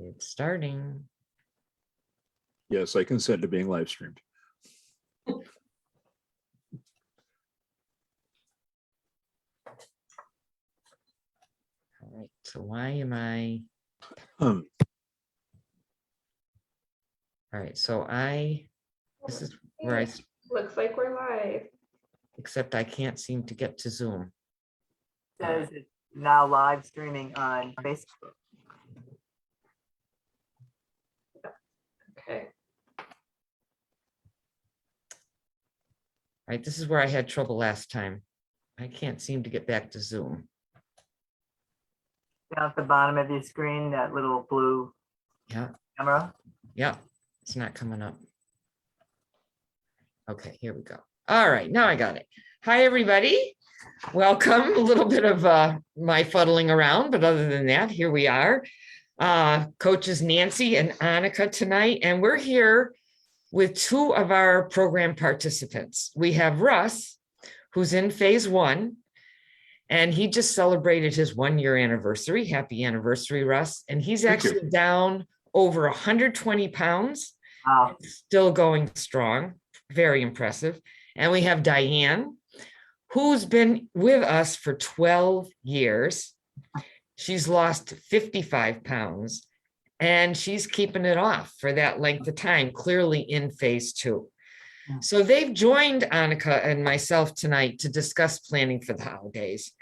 It's starting. Yes, I consent to being live streamed. All right, so why am I? All right, so this is where I, Looks like we're live. except I can't seem to get to Zoom. Says it's now live streaming on Facebook. Okay. All right, this is where I had trouble last time. I can't seem to get back to Zoom. Down at the bottom of your screen, that little blue Yeah, camera. yeah, it's not coming up. Okay, here we go. All right, now I got it. Hi, everybody. Welcome. A little bit of my fuddling around, but other than that, here we are. Coaches Nancy and Annika tonight, and we're here with two of our program participants. We have Russ, who's in phase 1, and he just celebrated his 1-year anniversary. Happy anniversary, Russ. And he's actually down over 120 pounds, Wow. still going strong. Very impressive. And we have Diane, who's been with us for 12 years. She's lost 55 pounds. And she's keeping it off for that length of time, clearly in phase 2. So they've joined Annika and myself tonight to discuss planning for the holidays.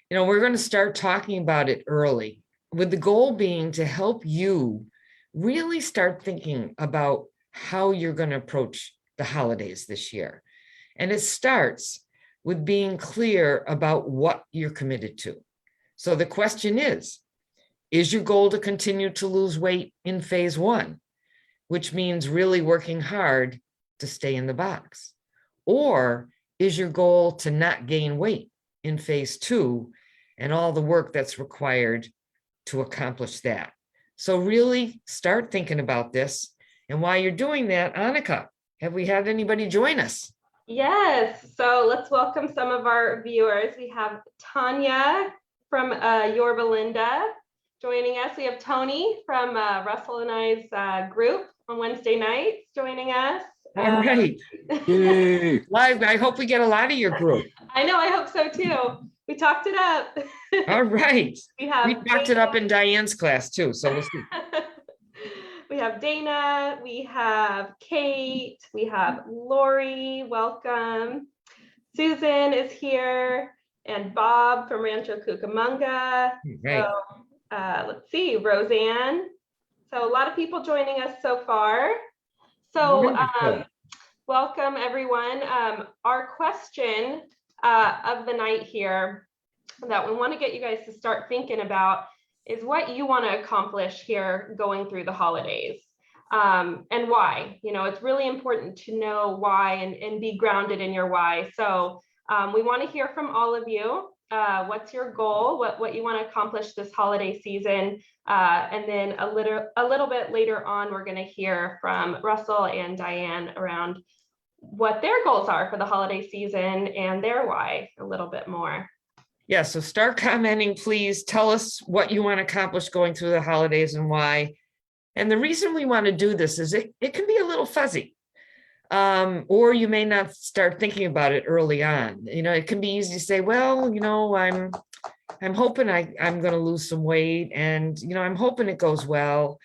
You know, we're going to start talking about it early, with the goal being to help you really start thinking about how you're going to approach the holidays this year. And it starts with being clear about what you're committed to. So the question is your goal to continue to lose weight in phase 1, which means really working hard to stay in the box? Or is your goal to not gain weight in phase 2 and all the work that's required to accomplish that? So really start thinking about this. And while you're doing that, Annika, have we had anybody join us? Yes, so let's welcome some of our viewers. We have Tanya from Yorba Linda joining us. We have Tony from Russell and I's group on Wednesday nights joining us. All right. Yay. Live, I hope we get a lot of your group. I know, I hope so too. We talked it up. All right. We have We talked it up in Diane's class too, so we'll see. We have Dana, we have Kate, we have Lori, welcome. Susan is here, and Bob from Rancho Cucamonga. Right. So, let's see, Roseanne. So a lot of people joining us so far. So Wonderful. welcome everyone. Our question of the night here that we want to get you guys to start thinking about is what you want to accomplish here going through the holidays, and why. You know, it's really important to know why and be grounded in your why. So we want to hear from all of you. What's your goal? What you want to accomplish this holiday season? And then a little bit later on, we're going to hear from Russell and Diane around what their goals are for the holiday season and their why a little bit more. Yeah, so start commenting, please. Tell us what you want to accomplish going through the holidays and why. And the reason we want to do this is it can be a little fuzzy. Or you may not start thinking about it early on. You know, it can be easy to say, well, you know, I'm hoping I'm going to lose some weight, and, you know, I'm hoping it goes well.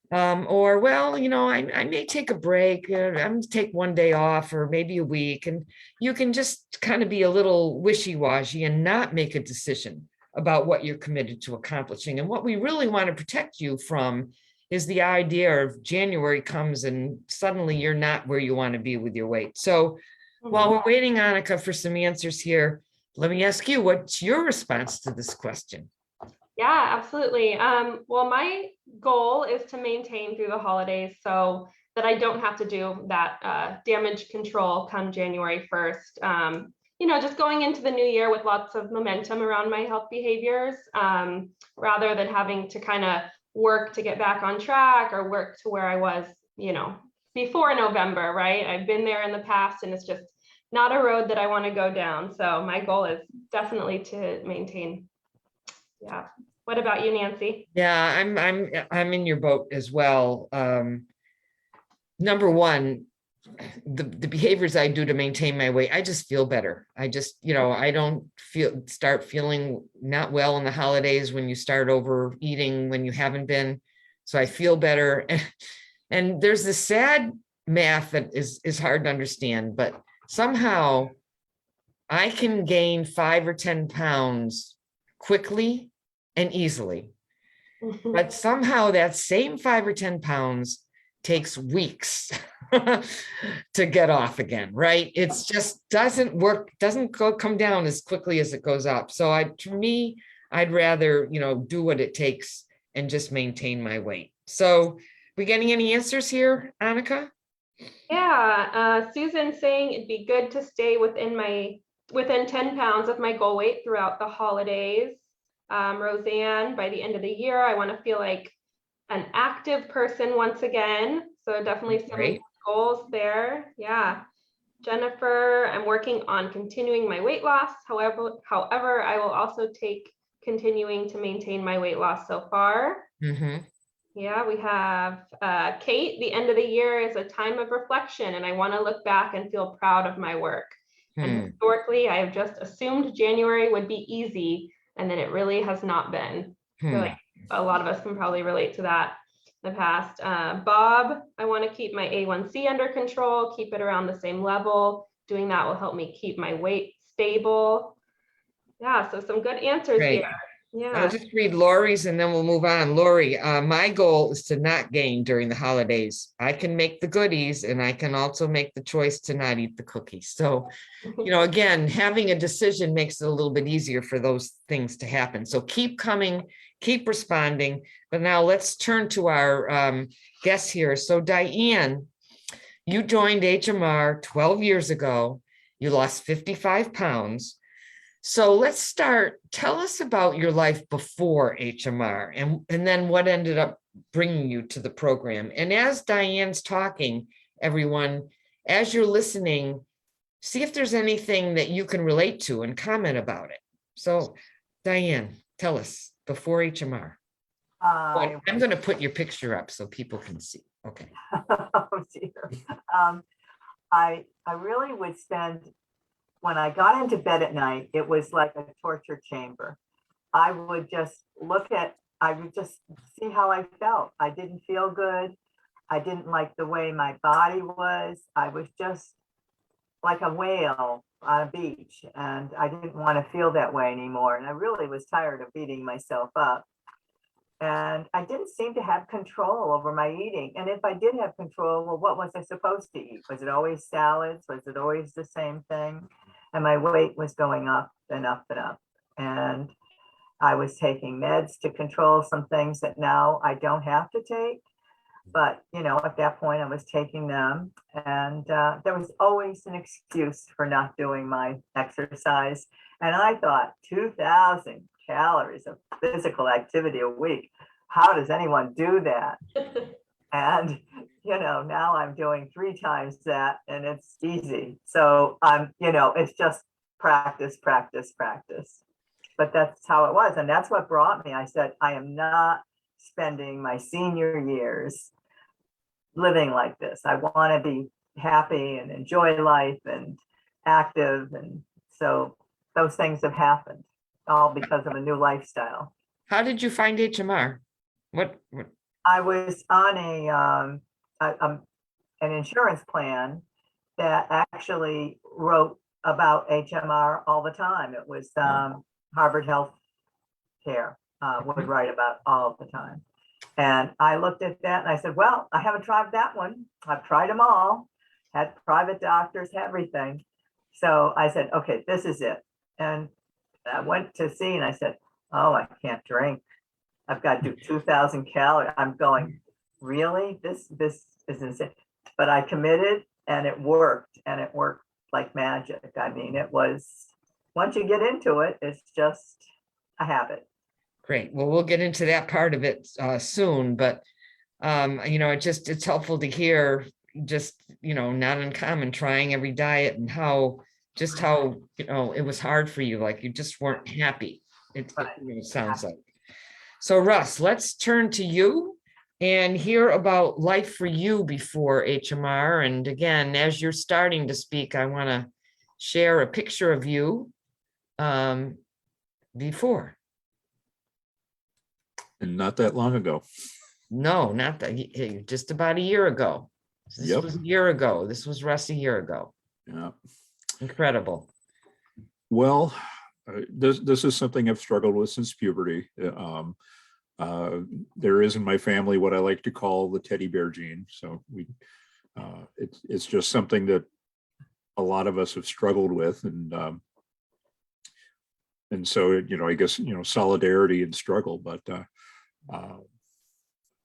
Or, well, you know, I may take a break. I'm going to take one day off or maybe a week. And you can just kind of be a little wishy-washy and not make a decision about what you're committed to accomplishing. And what we really want to protect you from is the idea of January comes and suddenly you're not where you want to be with your weight. So while we're waiting, Annika, for some answers here, let me ask you, what's your response to this question? Yeah, absolutely. Well, my goal is to maintain through the holidays so that I don't have to do that damage control come January 1st. You know, just going into the new year with lots of momentum around my health behaviors, rather than having to kind of work to get back on track or work to where I was, you know, before November, right? I've been there in the past, and it's just not a road that I want to go down. So my goal is definitely to maintain. Yeah. What about you, Nancy? Yeah, I'm in your boat as well. Number one, the behaviors I do to maintain my weight, I just feel better. I just, I don't start feeling not well in the holidays when you start overeating when you haven't been. So I feel better. And there's this sad math that is hard to understand, but somehow I can gain 5 or 10 pounds quickly and easily. But somehow that same 5 or 10 pounds takes weeks to get off again, right? It's just doesn't work, come down as quickly as it goes up. So to me, I'd rather, do what it takes and just maintain my weight. So we getting any answers here, Annika? Yeah, Susan's saying it'd be good to stay within 10 pounds of my goal weight throughout the holidays. Roseanne, by the end of the year, I want to feel like an active person once again. So definitely some Great. goals there. Yeah. Jennifer, I'm working on continuing my weight loss. However, I will also take continuing to maintain my weight loss so far. Mm-hmm. Yeah, we have Kate. The end of the year is a time of reflection, and I want to look back and feel proud of my work. And historically, I have just assumed January would be easy, and then it really has not been. I feel like a lot of us can probably relate to that in the past. Bob, I want to keep my A1C under control, keep it around the same level. Doing that will help me keep my weight stable. Yeah, so some good answers Great. here. Yeah. I'll just read Lori's and then we'll move on. Lori, my goal is to not gain during the holidays. I can make the goodies and I can also make the choice to not eat the cookies. So, again, having a decision makes it a little bit easier for those things to happen. So keep coming, keep responding. But now let's turn to our guests here. So Diane, you joined HMR 12 years ago. You lost 55 pounds. So let's start. Tell us about your life before HMR and then what ended up bringing you to the program. And as Diane's talking, everyone, as you're listening, see if there's anything that you can relate to and comment about it. So Diane, tell us before HMR. I'm going to put your picture up so people can see. Okay. Oh dear. I really would spend, when I got into bed at night, it was like a torture chamber. I would just see how I felt. I didn't feel good. I didn't like the way my body was. I was just like a whale on a beach, and I didn't want to feel that way anymore. And I really was tired of beating myself up. And I didn't seem to have control over my eating. And if I did have control, well, what was I supposed to eat? Was it always salads? Was it always the same thing? And my weight was going up and up and up. And I was taking meds to control some things that now I don't have to take. But, at that point I was taking them. And there was always an excuse for not doing my exercise. And I thought 2,000 calories of physical activity a week. How does anyone do that? And, now I'm doing 3 times that and it's easy. So it's just practice, practice, practice. But that's how it was. And that's what brought me. I said, I am not spending my senior years living like this. I want to be happy and enjoy life and active. And so those things have happened all because of a new lifestyle. How did you find HMR? What? I was on an insurance plan that actually wrote about HMR all the time. It was Harvard Health Care would write about all the time. And I looked at that and I said, well, I haven't tried that one. I've tried them all, had private doctors, everything. So I said, okay, this is it. And I went to see and I said, oh, I can't drink. I've got to do 2,000 calories. I'm going, really? This is insane. But I committed and it worked like magic. I mean, it was, once you get into it, it's just a habit. Great. Well, we'll get into that part of it soon, but it's helpful to hear just, not uncommon trying every diet and how it was hard for you. Like you just weren't happy. It sounds like. So Russ, let's turn to you and hear about life for you before HMR. And again, as you're starting to speak, I want to share a picture of you before. And not that long ago. No, not that, just about a year ago. This Yep. was a year ago. This was Russ a year ago. Yeah. Incredible. Well, this is something I've struggled with since puberty. There is in my family what I like to call the teddy bear gene. So it's just something that a lot of us have struggled with, and so I guess solidarity and struggle. But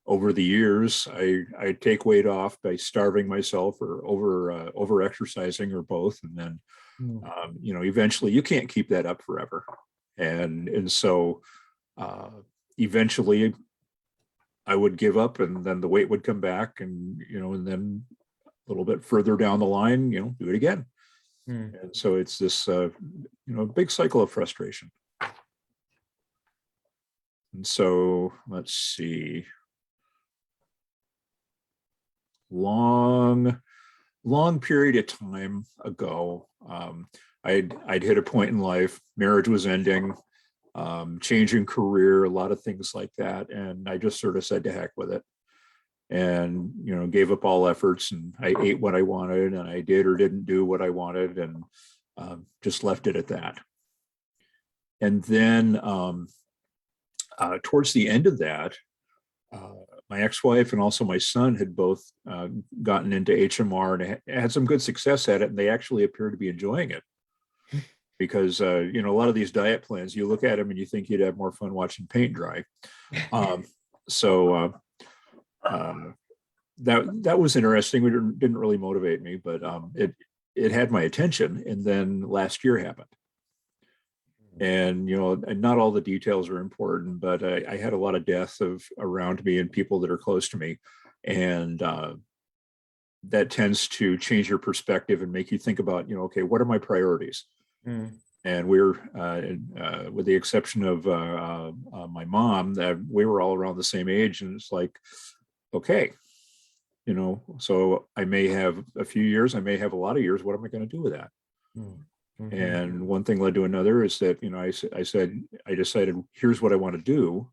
over the years, I take weight off by starving myself or over exercising or both, and then eventually you can't keep that up forever, and so eventually I would give up, and then the weight would come back, and then a little bit further down the line, do it again. And so it's this big cycle of frustration. And so let's see. Long period of time ago, I'd hit a point in life, marriage was ending, changing career, a lot of things like that. And I just sort of said to heck with it, and, gave up all efforts, and I ate what I wanted, and I did or didn't do what I wanted, and just left it at that. And then towards the end of that, my ex-wife and also my son had both gotten into HMR and had some good success at it, and they actually appeared to be enjoying it. Because a lot of these diet plans, you look at them and you think you'd have more fun watching paint dry. So that was interesting. It didn't really motivate me, but it had my attention. And then last year happened. And and not all the details are important, but I had a lot of death around me and people that are close to me, and that tends to change your perspective and make you think about okay, what are my priorities? And we're with the exception of my mom, that we were all around the same age, and it's like, okay, so I may have a few years, I may have a lot of years. What am I going to do with that? And one thing led to another is that, I decided, here's what I want to do.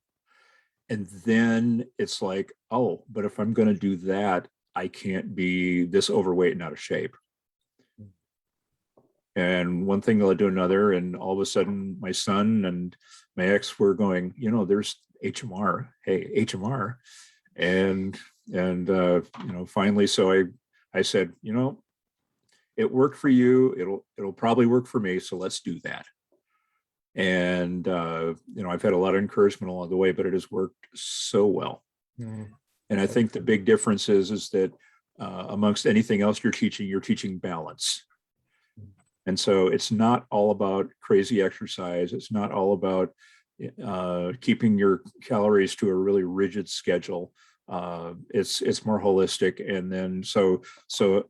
And then it's like, oh, but if I'm going to do that, I can't be this overweight and out of shape. And one thing led to another. And all of a sudden, my son and my ex were going, there's HMR. Hey, HMR. And finally, so I said, it worked for you. It'll probably work for me. So let's do that. And, I've had a lot of encouragement along the way, but it has worked so well. And I think the big difference is that amongst anything else you're teaching balance. And so it's not all about crazy exercise. It's not all about keeping your calories to a really rigid schedule. It's more holistic. And then so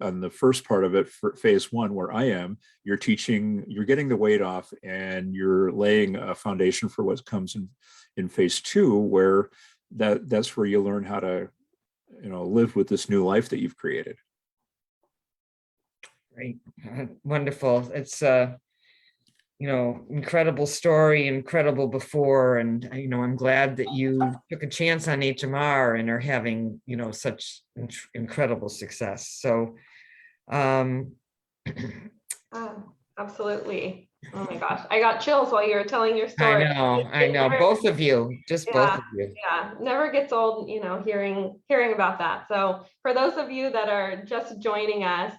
on the first part of it, for phase one, where I am, you're getting the weight off, and you're laying a foundation for what comes in phase two, where that's where you learn how to live with this new life that you've created. Great. Wonderful. It's incredible story, incredible before. And, I'm glad that you took a chance on HMR and are having, such incredible success. So, absolutely. Oh my gosh, I got chills while you were telling your story. I know, both of you, both of you. Yeah, never gets old, hearing about that. So for those of you that are just joining us,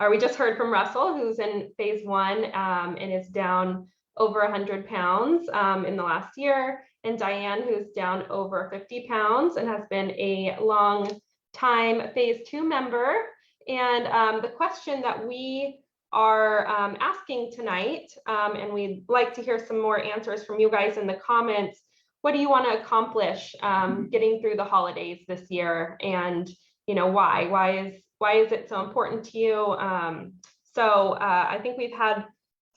we just heard from Russell, who's in phase one and is down over 100 pounds in the last year, and Diane, who's down over 50 pounds and has been a long time phase two member. And the question that we are asking tonight, and we'd like to hear some more answers from you guys in the comments. What do you want to accomplish getting through the holidays this year? And why? Why is it so important to you? So I think we've had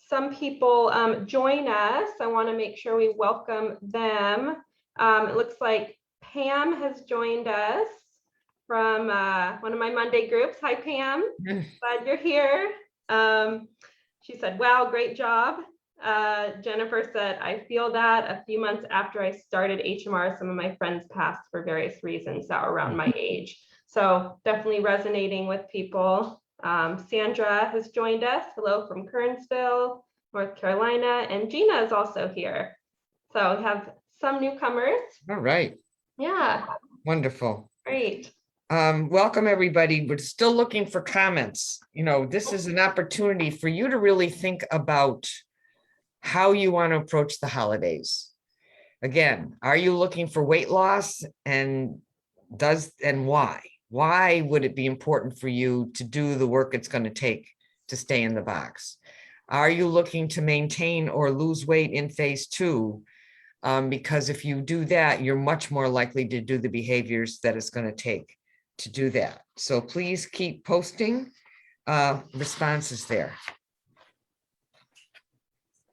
some people join us. I want to make sure we welcome them. It looks like Pam has joined us from one of my Monday groups. Hi, Pam. Glad you're here. She said, wow, great job. Jennifer said, I feel that a few months after I started HMR, some of my friends passed for various reasons that were around my age. So definitely resonating with people. Sandra has joined us. Hello from Kernsville, North Carolina. And Gina is also here. So we have some newcomers. All right. Yeah. Wonderful. Great. Welcome, everybody. We're still looking for comments. This is an opportunity for you to really think about how you want to approach the holidays. Again, are you looking for weight loss, and why? Why would it be important for you to do the work it's going to take to stay in the box? Are you looking to maintain or lose weight in phase 2? Because if you do that, you're much more likely to do the behaviors that it's going to take to do that. So please keep posting responses there.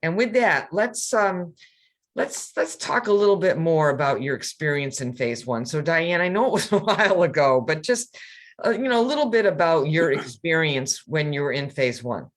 And with that, let's talk a little bit more about your experience in phase 1. So Diane, I know it was a while ago, but just a little bit about your experience when you were in phase 1.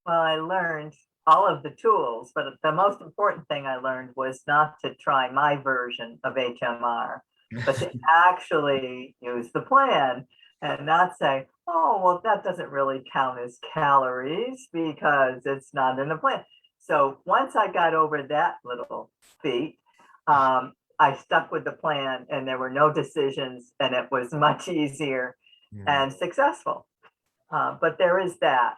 Well, I learned all of the tools, but the most important thing I learned was not to try my version of HMR, but to actually use the plan and not say, oh, well, that doesn't really count as calories because it's not in the plan. So once I got over that little feat, I stuck with the plan and there were no decisions and it was much easier and successful. But there is that.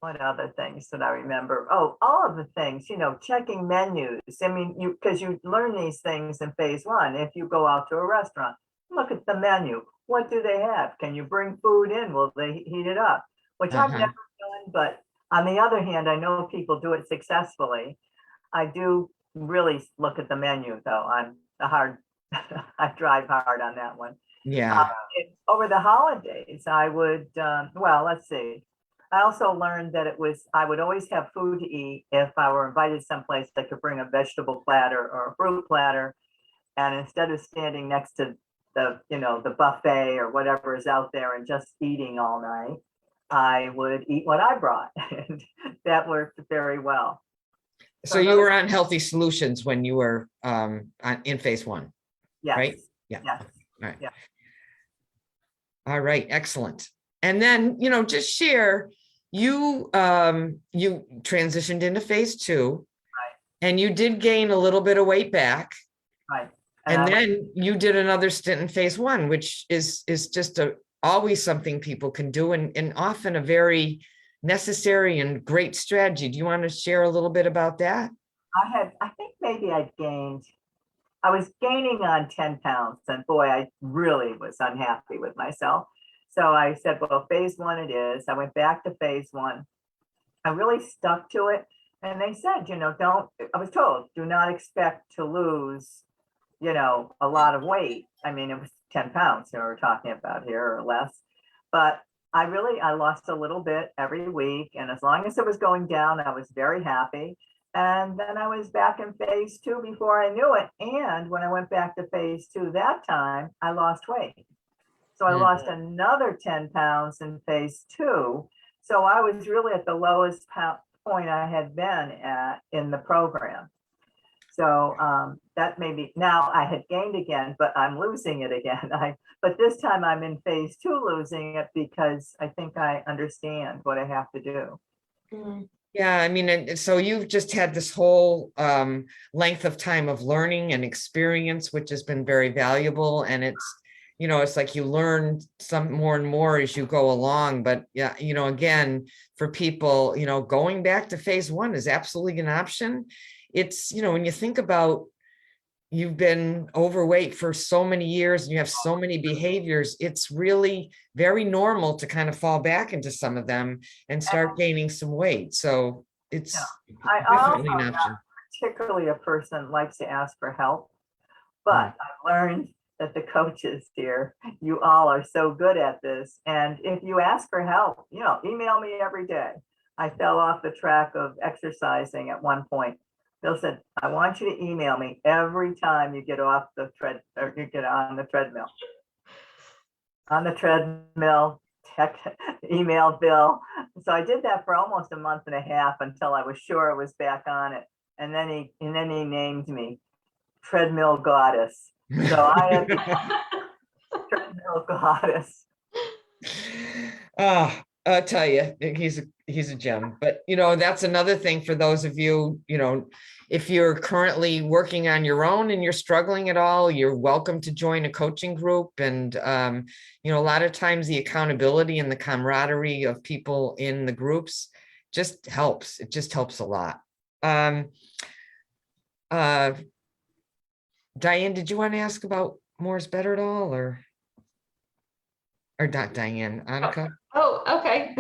What other things that I remember? Oh, all of the things, checking menus. I mean, because you learn these things in phase 1. If you go out to a restaurant, look at the menu. What do they have? Can you bring food in? Will they heat it up? Which I've never done, but on the other hand, I know people do it successfully. I do really look at the menu, though. I drive hard on that one. Yeah. Over the holidays, I would, let's see. I also learned that I would always have food to eat if I were invited someplace that could bring a vegetable platter or a fruit platter. And instead of standing next to the buffet or whatever is out there and just eating all night, I would eat what I brought. And that worked very well. So you were on Healthy Solutions when you were in phase 1, yes. right? Yeah. Yes. All right. Yeah. All right. Excellent. And then, just share, you transitioned into phase 2, right, and you did gain a little bit of weight back. Right. And then you did another stint in phase 1, which is just always something people can do, and often a very necessary and great strategy. Do you want to share a little bit about that? I think maybe I was gaining on 10 pounds, and boy, I really was unhappy with myself. So I said, well, phase 1 it is. I went back to phase 1. I really stuck to it. And they said, I was told, do not expect to lose, a lot of weight. I mean, it was 10 pounds that we're talking about here or less. But I lost a little bit every week. And as long as it was going down, I was very happy. And then I was back in phase 2 before I knew it. And when I went back to phase 2 that time, I lost weight. So I lost another 10 pounds in phase 2. So I was really at the lowest point I had been at in the program. So that maybe now I had gained again, but I'm losing it again. But this time I'm in phase 2 losing it because I think I understand what I have to do. Yeah, I mean, and so you've just had this whole length of time of learning and experience, which has been very valuable. And it's like you learn some more and more as you go along. But yeah, again, for people, going back to phase 1 is absolutely an option. It's, when you think about, you've been overweight for so many years and you have so many behaviors, it's really very normal to kind of fall back into some of them and start gaining some weight. So it's definitely an option. Particularly a person likes to ask for help, but I learned that the coaches here, you all are so good at this. And if you ask for help, email me every day. I fell off the track of exercising at one point. Bill said, I want you to email me every time you get off the or you get on the treadmill. On the treadmill, email Bill. So I did that for almost a month and a half until I was sure I was back on it. And then he named me Treadmill Goddess. So I am Treadmill Goddess. I'll tell you, he's a gem. But that's another thing for those of you, if you're currently working on your own and you're struggling at all, you're welcome to join a coaching group. And a lot of times the accountability and the camaraderie of people in the groups just helps. It just helps a lot. Diane, did you want to ask about more is better at all, or not Diane, Annika? Oh, okay.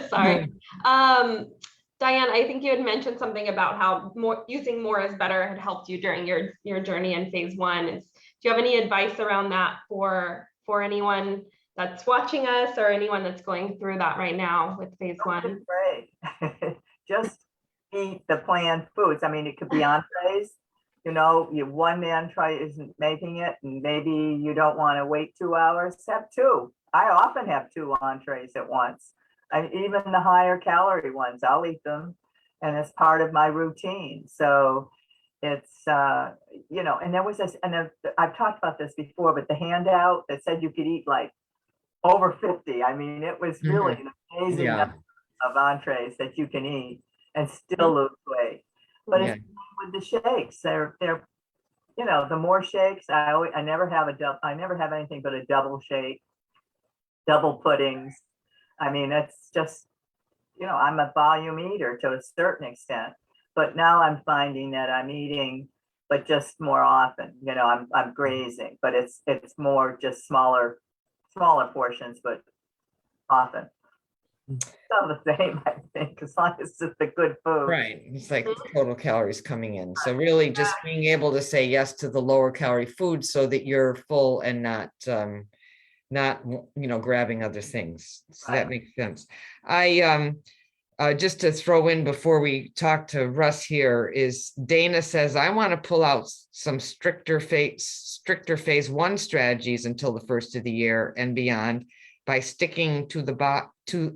Sorry. Diane, I think you had mentioned something about how using more is better had helped you during your journey in phase one. Do you have any advice around that for anyone that's watching us or anyone that's going through that right now with phase one? Great. Just eat the planned foods. I mean, it could be entrees. One man isn't making it, and maybe you don't want to wait 2 hours. Have two. I often have 2 entrees at once. Even the higher calorie ones, I'll eat them, and it's part of my routine. So it's, and there was this, and I've talked about this before, but the handout that said you could eat like over 50. I mean, it was really an amazing number of entrees that you can eat and still lose weight. But it's with the shakes, they're the more shakes, I never have anything but a double shake, double puddings. I mean, it's just, I'm a volume eater to a certain extent, but now I'm finding that I'm eating, but just more often. I'm grazing, but it's more just smaller portions, but often. All the same, I think, as long as it's the good food. Right. It's like total calories coming in. So really just being able to say yes to the lower calorie food so that you're full and not grabbing other things. So that makes sense. I just to throw in before we talk to Russ here is Dana says, I want to pull out some stricter phase one strategies until the first of the year and beyond by sticking to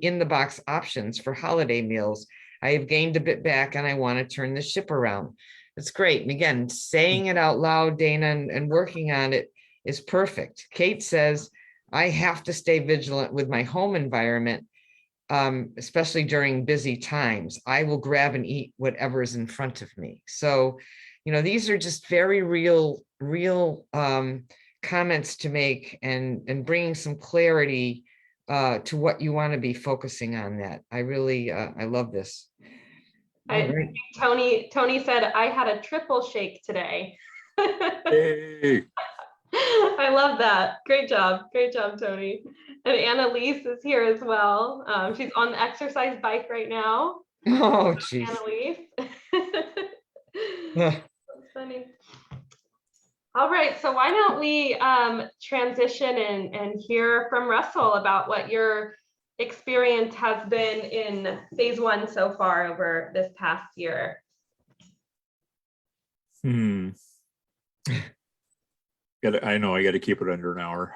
in the box options for holiday meals. I have gained a bit back and I want to turn the ship around. That's great. And again, saying it out loud, Dana, and working on it is perfect. Kate says, I have to stay vigilant with my home environment, especially during busy times. I will grab and eat whatever is in front of me. So, these are just very real comments to make and bringing some clarity to what you want to be focusing on. That I really I love this. Right. Tony said I had a triple shake today. Hey. I love that. Great job, Tony. And Annalise is here as well. She's on the exercise bike right now. Oh, geez. Annalise. That's funny. All right, so why don't we transition and hear from Russell about what your experience has been in phase one so far over this past year. I know I got to keep it under an hour.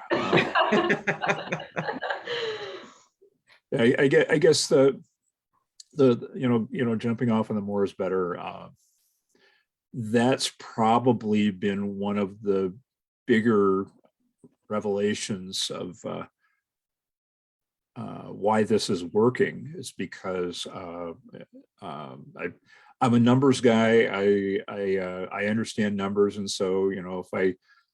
I guess the jumping off on the more is better. That's probably been one of the bigger revelations of why this is working, is because I'm a numbers guy. I understand numbers, and so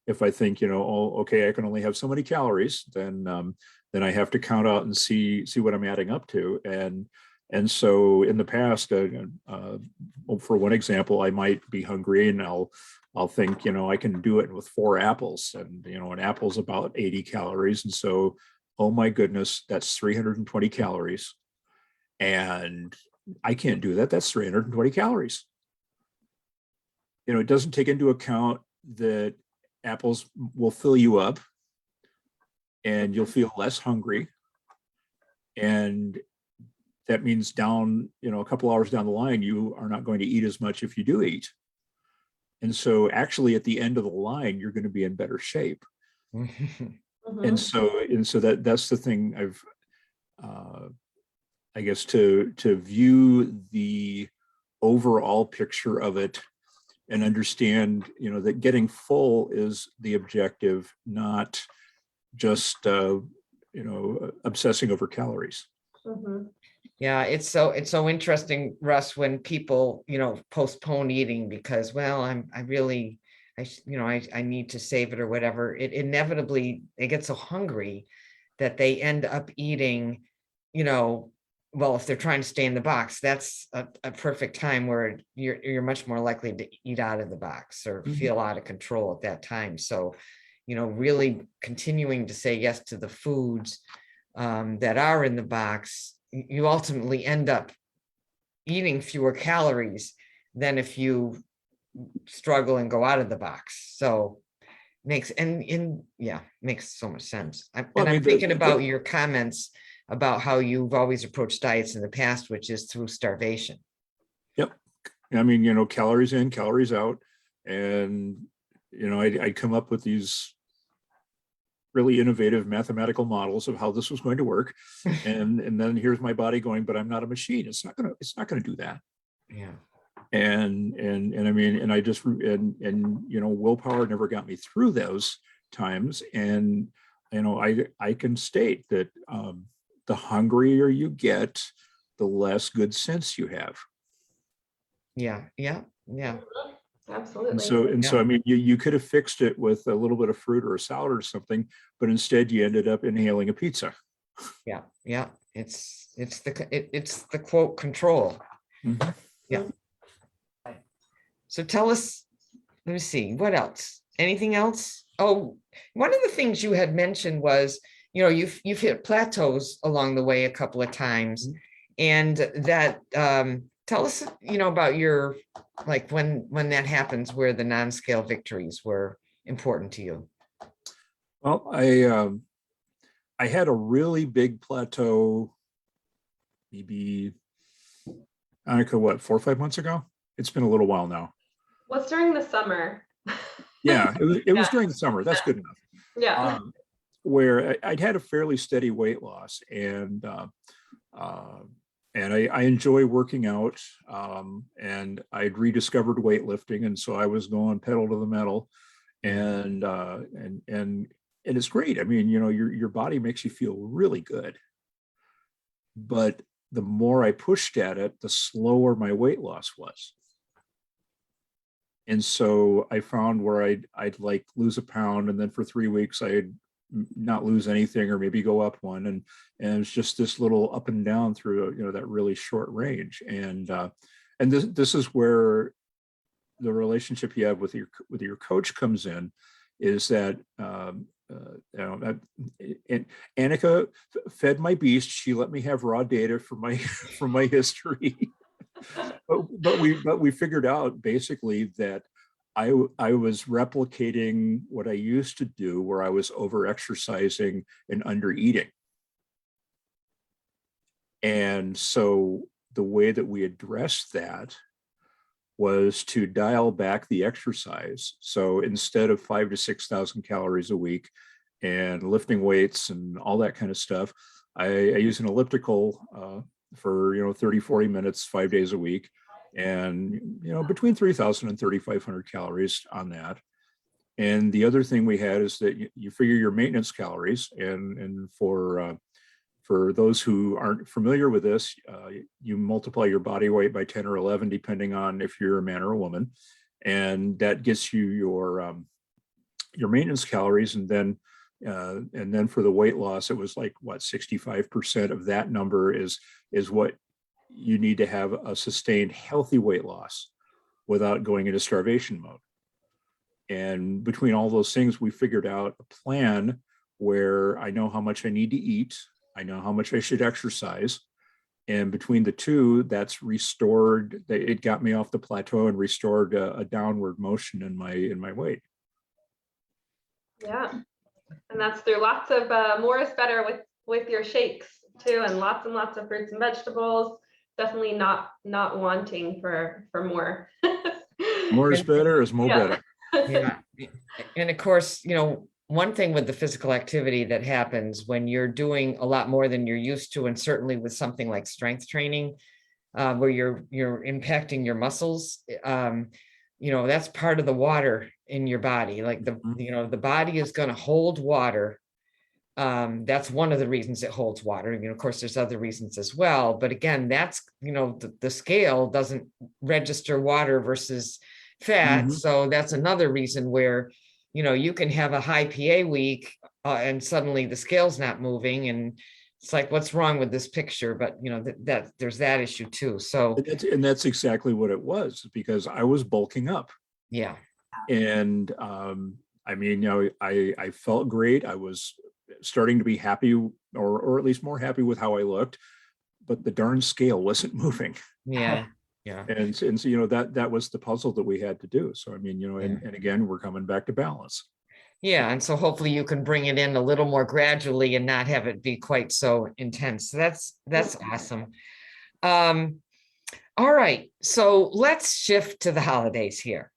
if I think okay, I can only have so many calories, then I have to count out and see what I'm adding up to. And so in the past, for one example, I might be hungry and I'll think, I can do it with 4 apples, and an apple's about 80 calories, and so, oh my goodness, that's 320 calories, and I can't do that. That's 320 calories. It doesn't take into account that apples will fill you up and you'll feel less hungry, and that means down, a couple hours down the line, you are not going to eat as much if you do eat. And so actually at the end of the line, you're going to be in better shape. Mhm. And so that's the thing I've, I guess, to view the overall picture of it and understand, that getting full is the objective, not just, obsessing over calories. Mhm. Yeah, it's so interesting, Russ, when people, postpone eating because, well, I need to save it or whatever. It inevitably, they get so hungry that they end up eating, well, if they're trying to stay in the box, that's a perfect time where you're much more likely to eat out of the box or feel out of control at that time. So, really continuing to say yes to the foods that are in the box, you ultimately end up eating fewer calories than if you struggle and go out of the box. So makes so much sense. Well, I'm thinking about your comments about how you've always approached diets in the past, which is through starvation. Yep. I mean, calories in, calories out. And, I'd come up with these really innovative mathematical models of how this was going to work. And then here's my body going, but I'm not a machine. It's not gonna do that. Yeah. And I mean, and I just, willpower never got me through those times. And, I can state that the hungrier you get, the less good sense you have. Yeah. Absolutely. And so, I mean, you could have fixed it with a little bit of fruit or a salad or something, but instead you ended up inhaling a pizza. Yeah. It's the quote control. Mm-hmm. Yeah. So tell us, let me see, what else? Anything else? Oh, one of the things you had mentioned was, you've hit plateaus along the way a couple of times, and that tell us, about your, like when that happens, where the non-scale victories were important to you. Well, I had a really big plateau, maybe, Annika, what, 4 or 5 months ago? It's been a little while now. What's during the summer? Yeah, it was during the summer. That's good enough. Yeah. Where I'd had a fairly steady weight loss, and I enjoy working out, and I'd rediscovered weightlifting, and so I was going pedal to the metal, and it's great. I mean, your body makes you feel really good, but the more I pushed at it, the slower my weight loss was. And so I found where I'd like lose a pound, and then for 3 weeks I'd not lose anything, or maybe go up one, and it's just this little up and down through that really short range. And this is where the relationship you have with your coach comes in, is that Annika fed my beast. She let me have raw data from my history. But we figured out basically that I was replicating what I used to do, where I was over exercising and under eating. And so the way that we addressed that was to dial back the exercise. So instead of 5,000 to 6,000 calories a week and lifting weights and all that kind of stuff, I use an elliptical for 30, 40 minutes, 5 days a week, and between 3,000 and 3,500 calories on that. And the other thing we had is that you figure your maintenance calories, and for those who aren't familiar with this, you multiply your body weight by 10 or 11, depending on if you're a man or a woman, and that gets you your maintenance calories. And then for the weight loss, it was like, what, 65% of that number is what you need to have a sustained healthy weight loss without going into starvation mode. And between all those things, we figured out a plan where I know how much I need to eat, I know how much I should exercise, and between the two, that's restored. It got me off the plateau and restored a downward motion in my weight. Yeah, and that's through lots of more is better with your shakes. too, and lots of fruits and vegetables. Definitely not wanting for more. More is better is more Yeah. better. Yeah. And of course, one thing with the physical activity that happens when you're doing a lot more than you're used to, and certainly with something like strength training, where you're impacting your muscles, that's part of the water in your body. Like the body is going to hold water. That's one of the reasons it holds water. Of course, there's other reasons as well. But again, that's, the scale doesn't register water versus fat. Mhm. So that's another reason where, you can have a high PA week and suddenly the scale's not moving. And it's like, what's wrong with this picture? But, that there's that issue too. So, And that's exactly what it was, because I was bulking up. yeah. And I felt great. I was starting to be happy, or at least more happy with how I looked, but the darn scale wasn't moving. Yeah. Yeah. And so, that was the puzzle that we had to do. So, and again, we're coming back to balance. Yeah, and so hopefully you can bring it in a little more gradually and not have it be quite so intense. That's awesome. All right, so let's shift to the holidays here.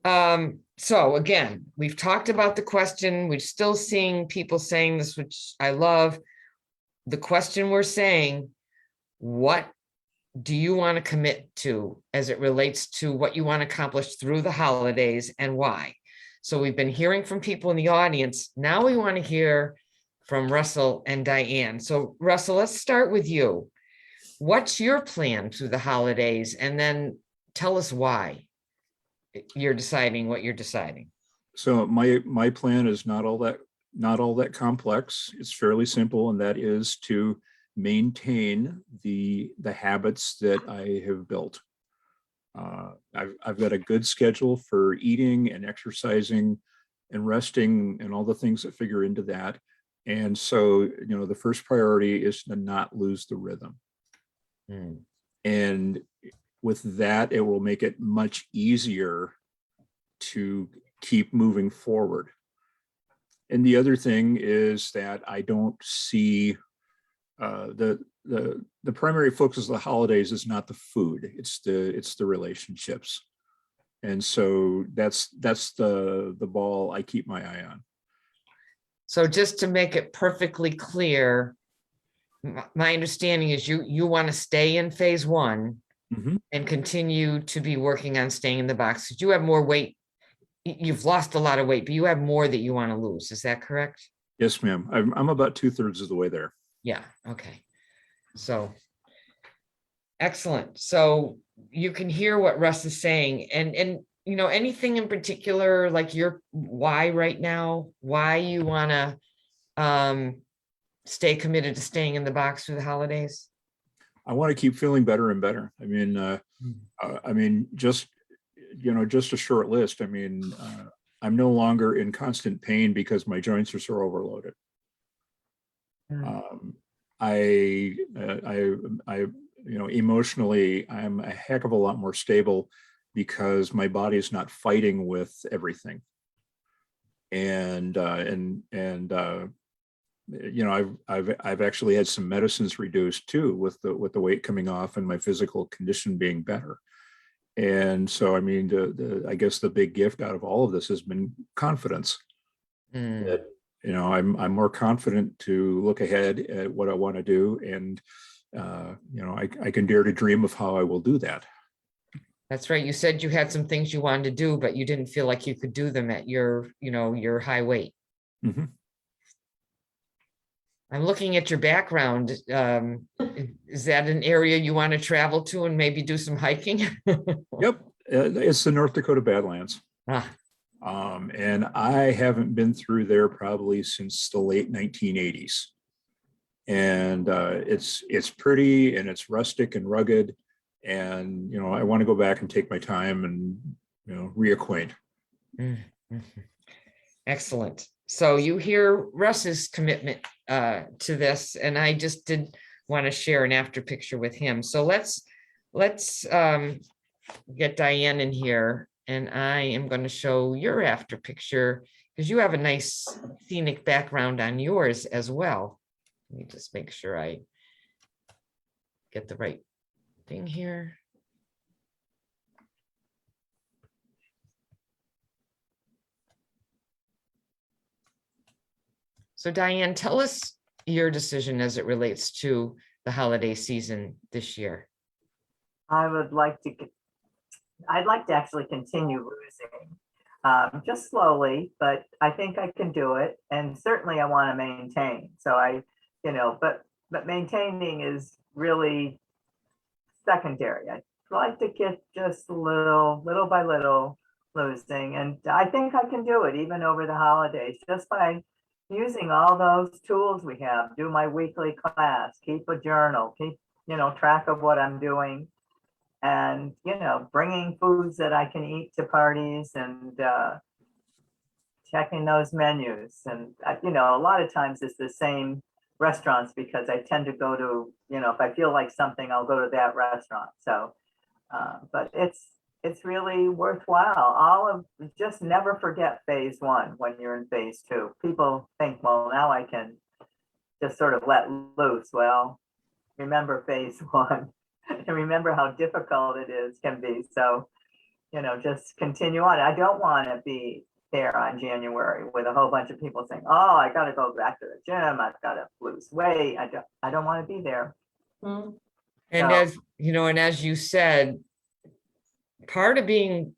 So again, we've talked about the question. We're still seeing people saying this, which I love. The question we're saying, what do you want to commit to as it relates to what you want to accomplish through the holidays and why? So we've been hearing from people in the audience. Now we want to hear from Russell and Diane. So Russell, let's start with you. What's your plan through the holidays? And then tell us why you're deciding what you're deciding. So my plan is not all that complex. It's fairly simple, and that is to maintain the habits that I have built. I've got a good schedule for eating and exercising and resting and all the things that figure into that. And so, the first priority is to not lose the rhythm. And with that, it will make it much easier to keep moving forward. And the other thing is that I don't see the primary focus of the holidays is not the food, it's the relationships. And so that's the ball I keep my eye on. So just to make it perfectly clear, my understanding is you want to stay in phase one and continue to be working on staying in the box. Because you have more weight. You've lost a lot of weight, but you have more that you want to lose. Is that correct? Yes, ma'am. I'm about 2/3 of the way there. Yeah. Okay. So excellent. So you can hear what Russ is saying, and anything in particular, like your why right now, why you want to stay committed to staying in the box through the holidays? I want to keep feeling better and better. Just a short list. I'm no longer in constant pain because my joints are so overloaded. Emotionally, I'm a heck of a lot more stable because my body is not fighting with everything. And I've actually had some medicines reduced too, with the weight coming off and my physical condition being better. And so, I guess the big gift out of all of this has been confidence. That, I'm more confident to look ahead at what I want to do, and I can dare to dream of how I will do that. That's right. You said you had some things you wanted to do, but you didn't feel like you could do them at your high weight. I'm looking at your background. Is that an area you want to travel to and maybe do some hiking? Yep. It's the North Dakota Badlands. And I haven't been through there probably since the late 1980s. And it's pretty, and it's rustic and rugged. And, I want to go back and take my time and, reacquaint. Excellent. So you hear Russ's commitment to this, and I just did want to share an after picture with him. So let's get Diane in here, and I am going to show your after picture because you have a nice scenic background on yours as well. Let me just make sure I get the right thing here. So Diane, tell us your decision as it relates to the holiday season this year. I would like to, I'd like to actually continue losing, just slowly, but I think I can do it. And certainly I want to maintain. So but maintaining is really secondary. I'd like to get just little by little losing. And I think I can do it even over the holidays, just by using all those tools we have, do my weekly class, keep a journal, keep, track of what I'm doing. And, bringing foods that I can eat to parties and checking those menus. And, a lot of times it's the same restaurants because I tend to go to, if I feel like something, I'll go to that restaurant. So, but it's really worthwhile. Just never forget phase one when you're in phase two. People think, well, now I can just sort of let loose. Well, remember phase one. And remember how difficult it can be. So, just continue on. I don't want to be there on January with a whole bunch of people saying, oh, I got to go back to the gym. I've got to lose weight. I don't want to be there. Mm. And So- as you said, part of being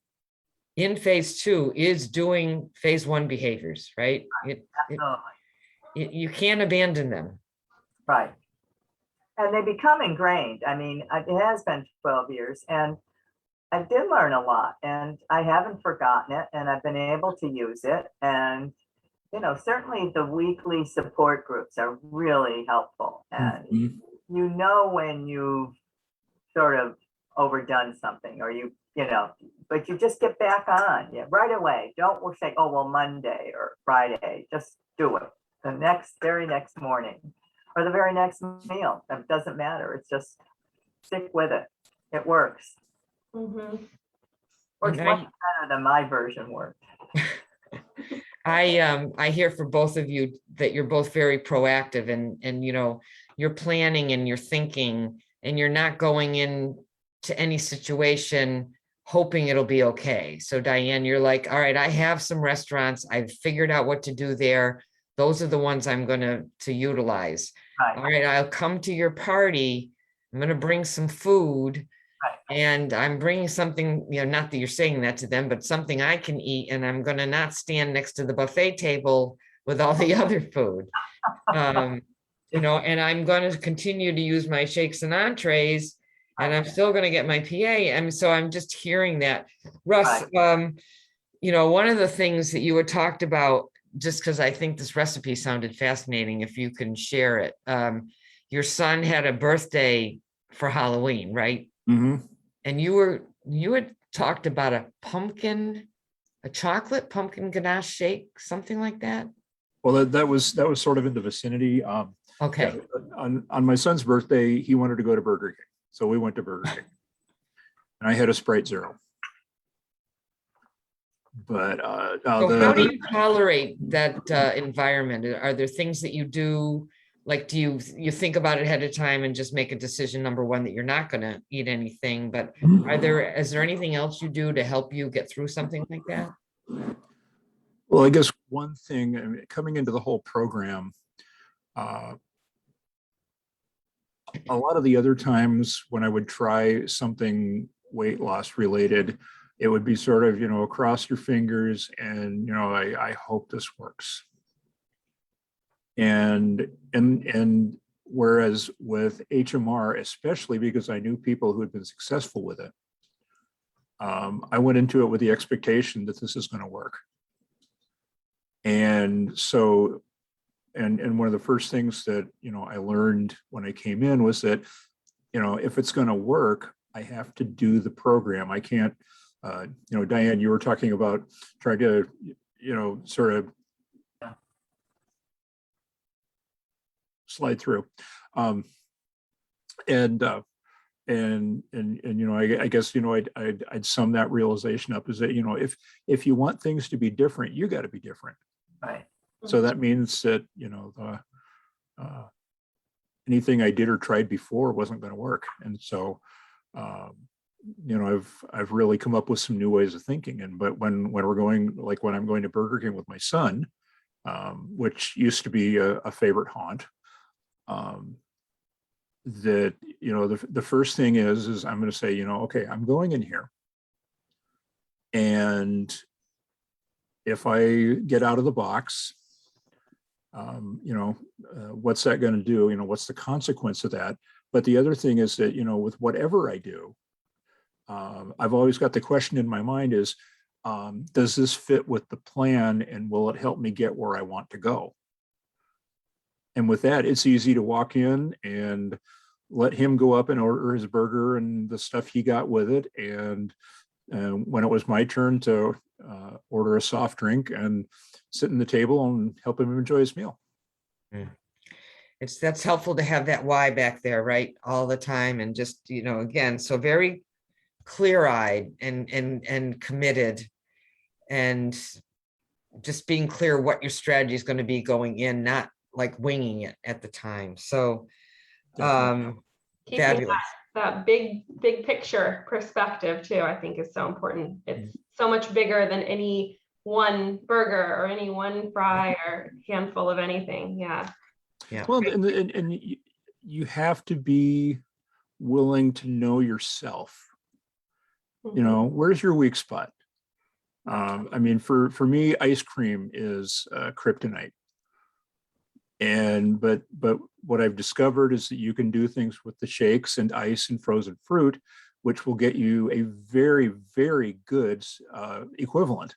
in phase two is doing phase one behaviors, right? Absolutely. You can't abandon them. Right. And they become ingrained. I mean, it has been 12 years and I did learn a lot and I haven't forgotten it and I've been able to use it. And, certainly the weekly support groups are really helpful. And when you've sort of overdone something or but you just get back on right away. Don't say, oh, well, Monday or Friday, just do it the very next morning. Or the very next meal. It doesn't matter. It's just stick with it. It works. Mm-hmm. Works And much better than my version worked. I hear for both of you that you're both very proactive and you're planning and you're thinking and you're not going in to any situation hoping it'll be okay. So Diane, you're like, all right, I have some restaurants. I've figured out what to do there. Those are the ones I'm going to utilize. Right. All right, I'll come to your party. I'm going to bring some food. Right. And I'm bringing something, not that you're saying that to them, but something I can eat. And I'm going to not stand next to the buffet table with all the other food. And I'm going to continue to use my shakes and entrees. And I'm still going to get my PA. And so I'm just hearing that. Russ, Right. One of the things that you had talked about, just because I think this recipe sounded fascinating, if you can share it. Your son had a birthday for Halloween, right? Mm-hmm. And you had talked about a chocolate pumpkin ganache shake, something like that. Well, that was sort of in the vicinity. Okay. Yeah, on my son's birthday, he wanted to go to Burger King, so we went to Burger King, and I had a Sprite Zero. But so how do you tolerate that environment? Are there things that you do? Like, do you think about it ahead of time and just make a decision, number one, that you're not going to eat anything, but is there anything else you do to help you get through something like that? Well, I guess one thing, I mean, coming into the whole program, a lot of the other times when I would try something weight loss related, it would be sort of, cross your fingers and, I hope this works. And whereas with HMR, especially because I knew people who had been successful with it, I went into it with the expectation that this is going to work. And so, and one of the first things that, I learned when I came in was that, if it's going to work, I have to do the program. I can't, Diane, you were talking about trying to, sort of slide through. I guess, I'd sum that realization up is that, if you want things to be different, you got to be different. Right. So that means that, anything I did or tried before wasn't going to work. And so, I've really come up with some new ways of thinking. And but when we're going, like when I'm going to Burger King with my son, which used to be a favorite haunt, that the first thing is I'm going to say, okay, I'm going in here, and if I get out of the box, what's that going to do? What's the consequence of that? But the other thing is that, with whatever I do, I've always got the question in my mind is, does this fit with the plan, and will it help me get where I want to go? And with that, it's easy to walk in and let him go up and order his burger and the stuff he got with it. And when it was my turn to order a soft drink and sit in the table and help him enjoy his meal. That's helpful to have that why back there, right? All the time. And just, again, so very clear-eyed and committed, and just being clear what your strategy is going to be going in, not like winging it at the time. So Keeping fabulous. that big picture perspective too, I think is so important. It's so much bigger than any one burger or any one fry or handful of anything. Yeah. Well, and you have to be willing to know yourself. Where's your weak spot? I mean, for me, ice cream is kryptonite. But what I've discovered is that you can do things with the shakes and ice and frozen fruit, which will get you a very, very good equivalent,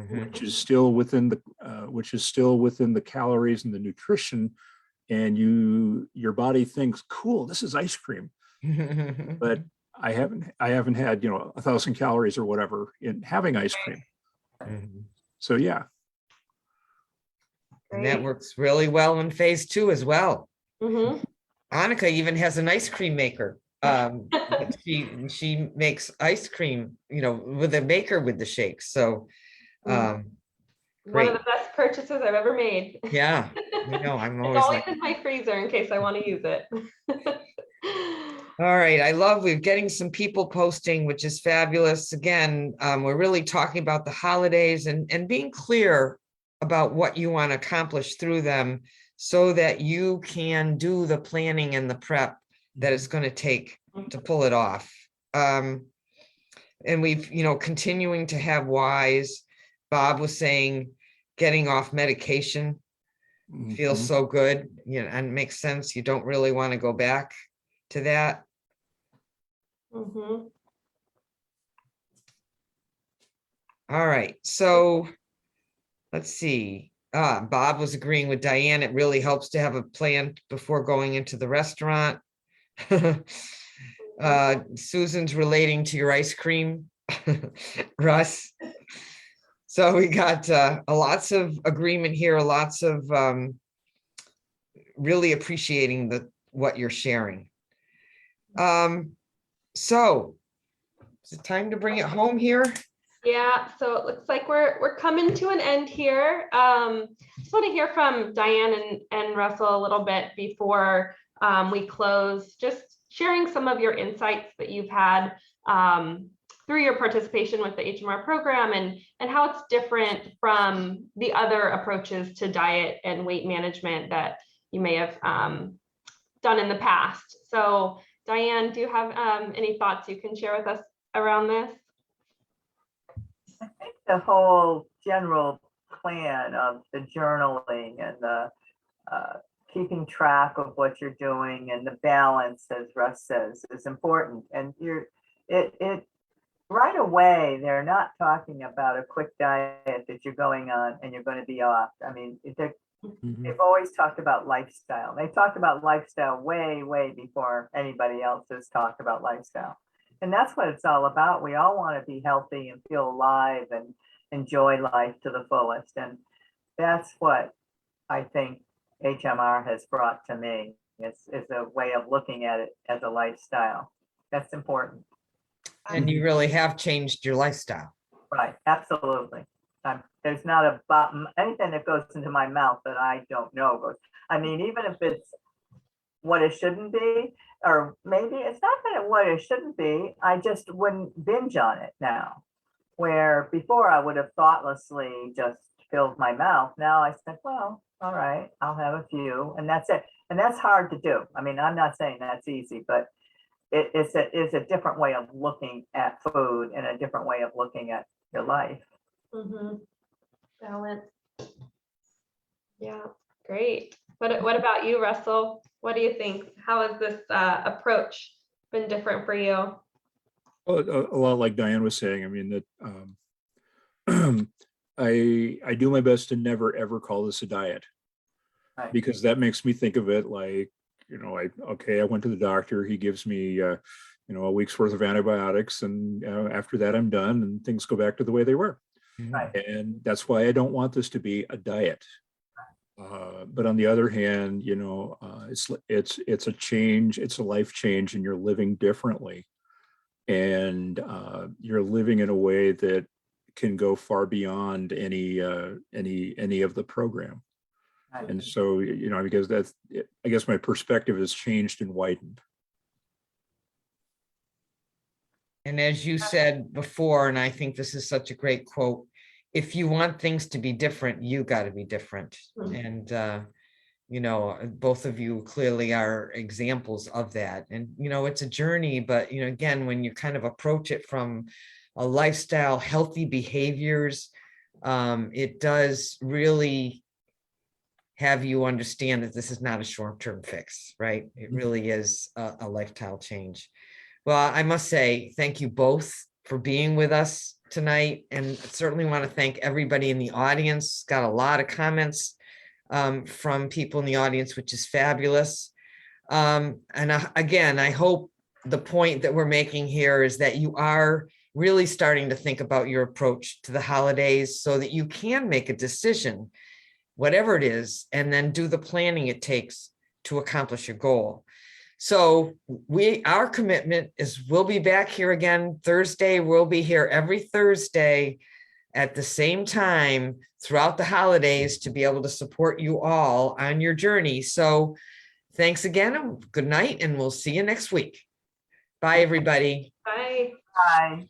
which is still within the calories and the nutrition. And your body thinks, cool, this is ice cream. But I haven't had 1,000 calories or whatever in having ice cream. So yeah. And that works really well in phase 2 as well. Annika even has an ice cream maker. She makes ice cream, with a maker with the shakes. So One great. of the best purchases I've ever made. Yeah, I know. I'm It's always always like, in my freezer in case I want to use it. all right. We're getting some people posting, which is fabulous. Again, we're really talking about the holidays and being clear about what you want to accomplish through them, so that you can do the planning and the prep that it's going to take to pull it off. And we've, continuing to have whys. Bob was saying getting off medication feels so good, and makes sense. You don't really want to go back to that. All right, so let's see. Bob was agreeing with Diane. It really helps to have a plan before going into the restaurant. Susan's relating to your ice cream, Russ. So we got lots of agreement here, lots of really appreciating what you're sharing. So is it time to bring it home here? Yeah, so it looks like we're coming to an end here. Just want to hear from Diane and Russell a little bit before we close, just sharing some of your insights that you've had through your participation with the HMR program, and how it's different from the other approaches to diet and weight management that you may have done in the past. So Diane, do you have any thoughts you can share with us around this? I think the whole general plan of the journaling and the keeping track of what you're doing and the balance, as Russ says, is important. And it right away, they're not talking about a quick diet that you're going on and you're going to be off. I mean, they've always talked about lifestyle. They talked about lifestyle way, way before anybody else has talked about lifestyle. And that's what it's all about. We all want to be healthy and feel alive and enjoy life to the fullest. And that's what I think HMR has brought to me. It's a way of looking at it as a lifestyle. That's important. And you really have changed your lifestyle. Right, absolutely. There's not a button, anything that goes into my mouth that I don't know goes. I mean, even if it's what it shouldn't be, or maybe it's not that what it shouldn't be. I just wouldn't binge on it now. Where before I would have thoughtlessly just filled my mouth. Now I said, well, all right, I'll have a few, and that's it. And that's hard to do. I mean, I'm not saying that's easy, but it's a different way of looking at food and a different way of looking at your life. Balance. Yeah, great. What about you, Russell? What do you think? How has this approach been different for you? Well, a lot like Diane was saying, I mean, that I do my best to never, ever call this a diet. Right. Because that makes me think of it like, I went to the doctor, he gives me, a week's worth of antibiotics, and after that I'm done and things go back to the way they were. Right. And that's why I don't want this to be a diet. But on the other hand, it's a change, it's a life change, and you're living differently. And you're living in a way that can go far beyond any of the program. Right. And so, because I guess my perspective has changed and widened. And as you said before, and I think this is such a great quote, if you want things to be different, you got to be different. And, both of you clearly are examples of that. And, it's a journey, but, again, when you kind of approach it from a lifestyle, healthy behaviors, it does really have you understand that this is not a short-term fix, right? It really is a lifestyle change. Well, I must say, thank you both for being with us tonight. And certainly want to thank everybody in the audience. Got a lot of comments from people in the audience, which is fabulous. Again, I hope the point that we're making here is that you are really starting to think about your approach to the holidays so that you can make a decision, whatever it is, and then do the planning it takes to accomplish your goal. So our commitment is we'll be back here again Thursday. We'll be here every Thursday at the same time throughout the holidays to be able to support you all on your journey. So thanks again, and good night, and we'll see you next week. Bye, everybody. Bye. Bye.